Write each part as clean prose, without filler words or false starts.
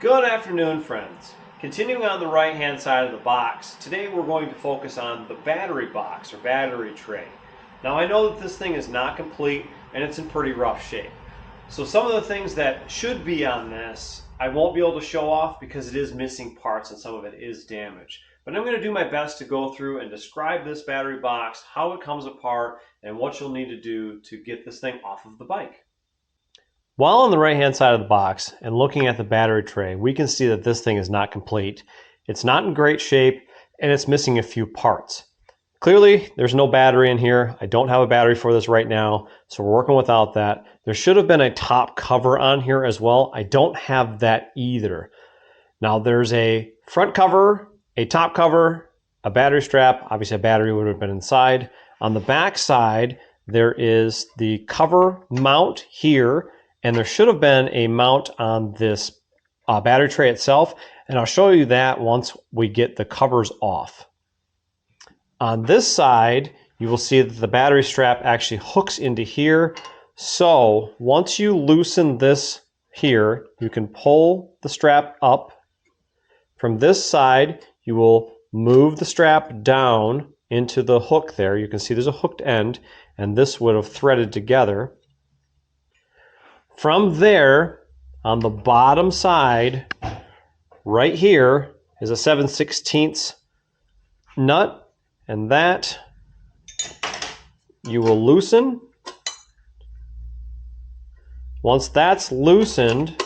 Good afternoon, friends. Continuing on the right hand side of the box, today we're going to focus on the battery box or battery tray. Now I know that this thing is not complete and it's in pretty rough shape. So some of the things that should be on this I won't be able to show off because it is missing parts and some of it is damaged. But I'm going to do my best to go through and describe this battery box, how it comes apart, and what you'll need to do to get this thing off of the bike. While on the right hand side of the box and looking at the battery tray, we can see that this thing is not complete. It's not in great shape and it's missing a few parts. Clearly, there's no battery in here. I don't have a battery for this right now, so we're working without that. There should have been a top cover on here as well. I don't have that either. Now there's a front cover, a top cover, a battery strap. Obviously a battery would have been inside. On the back side, there is the cover mount here, and there should have been a mount on this battery tray itself, and I'll show you that once we get the covers off. On this side, you will see that the battery strap actually hooks into here. So once you loosen this here, you can pull the strap up. From this side, you will move the strap down into the hook there. You can see there's a hooked end, and this would have threaded together. From there, on the bottom side, right here, is a 7/16 nut, and that you will loosen. Once that's loosened,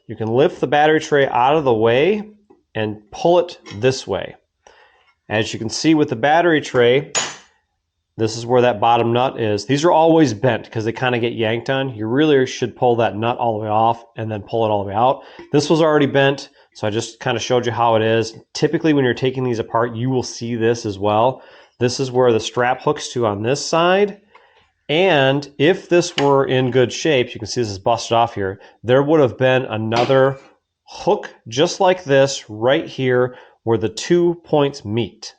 you can lift the battery tray out of the way and pull it this way. As you can see with the battery tray, this is where that bottom nut is. These are always bent because they kind of get yanked on. You really should pull that nut all the way off and then pull it all the way out. This was already bent, so I just kind of showed you how it is. Typically when you're taking these apart, you will see this as well. This is where the strap hooks to on this side. And if this were in good shape, you can see this is busted off here, there would have been another hook just like this right here where the 2 points meet.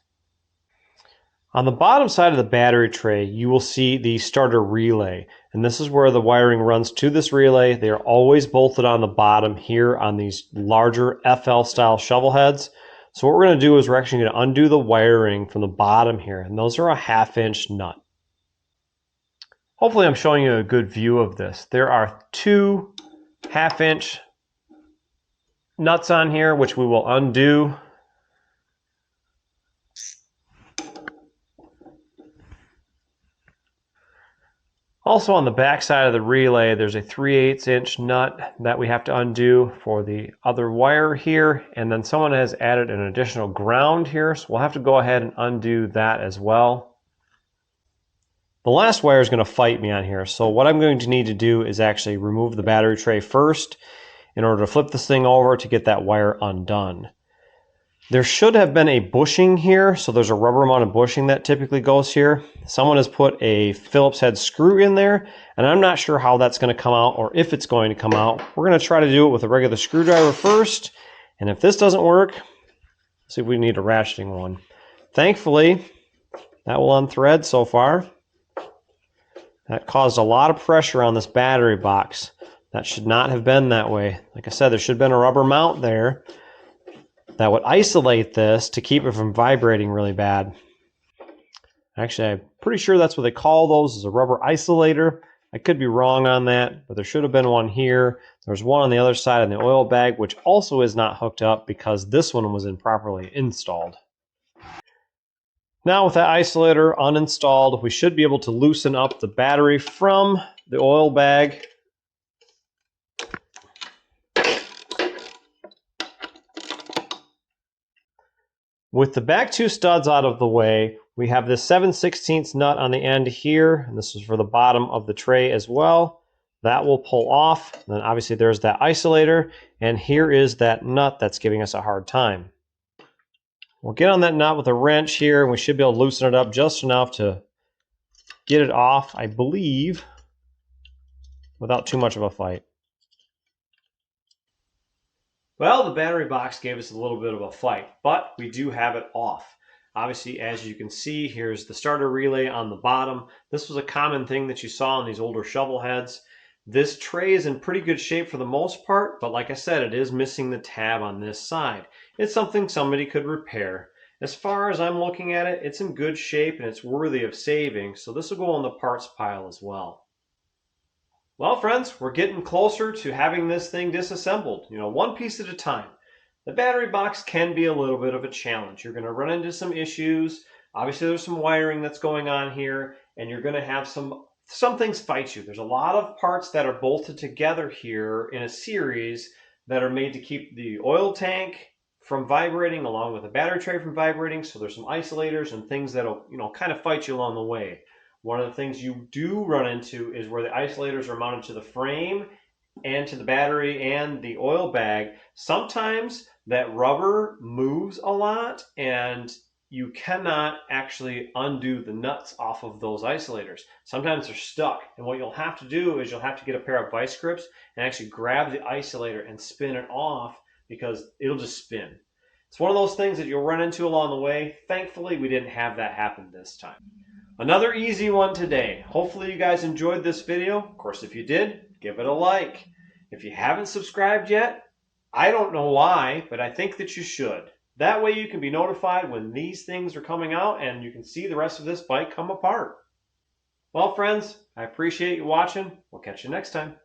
On the bottom side of the battery tray, you will see the starter relay, and this is where the wiring runs to this relay. They are always bolted on the bottom here on these larger FL style shovel heads. So what we're going to do is we're actually going to undo the wiring from the bottom here, and those are a 1/2 inch nut. Hopefully I'm showing you a good view of this. There are 2 1/2 inch nuts on here, which we will undo. Also on the back side of the relay, there's a 3/8 inch nut that we have to undo for the other wire here. And then someone has added an additional ground here, so we'll have to go ahead and undo that as well. The last wire is going to fight me on here, so what I'm going to need to do is actually remove the battery tray first in order to flip this thing over to get that wire undone. There should have been a bushing here, so there's a rubber mounted bushing that typically goes here. Someone has put a Phillips head screw in there, and I'm not sure how that's going to come out or if it's going to come out. We're going to try to do it with a regular screwdriver first, and if this doesn't work, see if we need a ratcheting one. Thankfully, that will unthread so far. That caused a lot of pressure on this battery box. That should not have been that way. Like I said, there should have been a rubber mount there that would isolate this to keep it from vibrating really bad. Actually, I'm pretty sure that's what they call those, is a rubber isolator. I could be wrong on that, but there should have been one here. There's one on the other side in the oil bag, which also is not hooked up because this one was improperly installed. Now with that isolator uninstalled, we should be able to loosen up the battery from the oil bag. With the back 2 studs out of the way, we have this 7/16 nut on the end here, and this is for the bottom of the tray as well. That will pull off, and then obviously there's that isolator, and here is that nut that's giving us a hard time. We'll get on that nut with a wrench here, and we should be able to loosen it up just enough to get it off, I believe, without too much of a fight. Well, the battery box gave us a little bit of a fight, but we do have it off. Obviously, as you can see, here's the starter relay on the bottom. This was a common thing that you saw on these older shovel heads. This tray is in pretty good shape for the most part, but like I said, it is missing the tab on this side. It's something somebody could repair. As far as I'm looking at it, it's in good shape and it's worthy of saving, so this will go on the parts pile as well. Well, friends, we're getting closer to having this thing disassembled, one piece at a time. The battery box can be a little bit of a challenge. You're going to run into some issues. Obviously, there's some wiring that's going on here, and you're going to have some things fight you. There's a lot of parts that are bolted together here in a series that are made to keep the oil tank from vibrating along with the battery tray from vibrating. So there's some isolators and things that'll, kind of fight you along the way. One of the things you do run into is where the isolators are mounted to the frame and to the battery and the oil bag. Sometimes that rubber moves a lot and you cannot actually undo the nuts off of those isolators. Sometimes they're stuck, and what you'll have to do is you'll have to get a pair of vice grips and actually grab the isolator and spin it off because it'll just spin. It's one of those things that you'll run into along the way. Thankfully, we didn't have that happen this time. Another easy one today. Hopefully you guys enjoyed this video. Of course, if you did, give it a like. If you haven't subscribed yet, I don't know why, but I think that you should. That way you can be notified when these things are coming out and you can see the rest of this bike come apart. Well, friends, I appreciate you watching. We'll catch you next time.